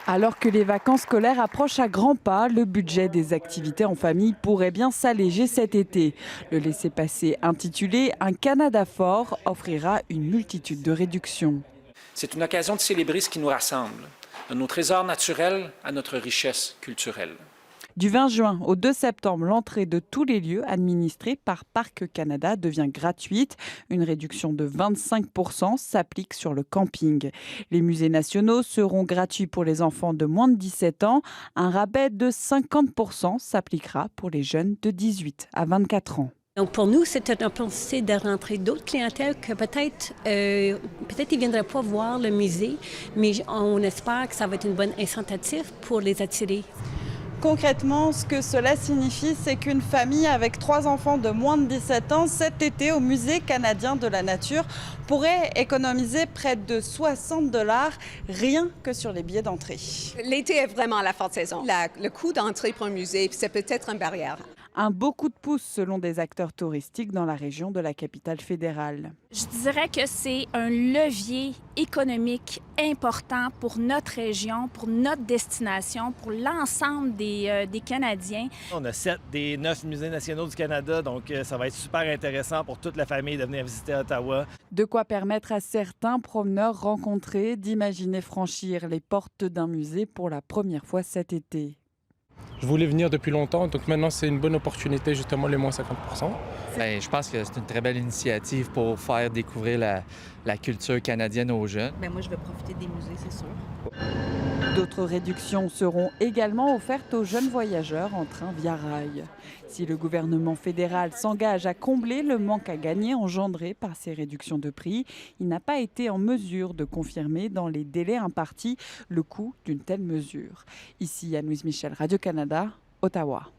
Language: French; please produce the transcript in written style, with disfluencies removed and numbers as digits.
Alors que les vacances scolaires approchent à grands pas, le budget des activités en famille pourrait bien s'alléger cet été. Le laissez-passer intitulé Un Canada fort offrira une multitude de réductions. C'est une occasion de célébrer ce qui nous rassemble, de nos trésors naturels à notre richesse culturelle. Du 20 juin au 2 septembre, l'entrée de tous les lieux administrés par Parcs Canada devient gratuite. Une réduction de 25% s'applique sur le camping. Les musées nationaux seront gratuits pour les enfants de moins de 17 ans. Un rabais de 50% s'appliquera pour les jeunes de 18 à 24 ans. Donc pour nous, c'était un pensée de rentrer d'autres clientèles que peut-être ils ne viendraient pas voir le musée, mais on espère que ça va être une bonne incitative pour les attirer. Concrètement, ce que cela signifie, c'est qu'une famille avec 3 enfants de moins de 17 ans, cet été au Musée canadien de la nature, pourrait économiser près de 60 $ rien que sur les billets d'entrée. L'été est vraiment la forte saison. Le coût d'entrée pour un musée, c'est peut-être une barrière. Un beau coup de pouce selon des acteurs touristiques dans la région de la capitale fédérale. Je dirais que c'est un levier économique important pour notre région, pour notre destination, pour l'ensemble des Canadiens. On a 7 des 9 musées nationaux du Canada, donc ça va être super intéressant pour toute la famille de venir visiter Ottawa. De quoi permettre à certains promeneurs rencontrés d'imaginer franchir les portes d'un musée pour la première fois cet été. Je voulais venir depuis longtemps, donc maintenant c'est une bonne opportunité, justement les moins 50%. Bien, je pense que c'est une très belle initiative pour faire découvrir la culture canadienne aux jeunes. Bien, moi, je vais profiter des musées, c'est sûr. D'autres réductions seront également offertes aux jeunes voyageurs en train via rail. Si le gouvernement fédéral s'engage à combler le manque à gagner engendré par ces réductions de prix, il n'a pas été en mesure de confirmer dans les délais impartis le coût d'une telle mesure. Ici, Anne-Louise Michel, Radio-Canada, Ottawa.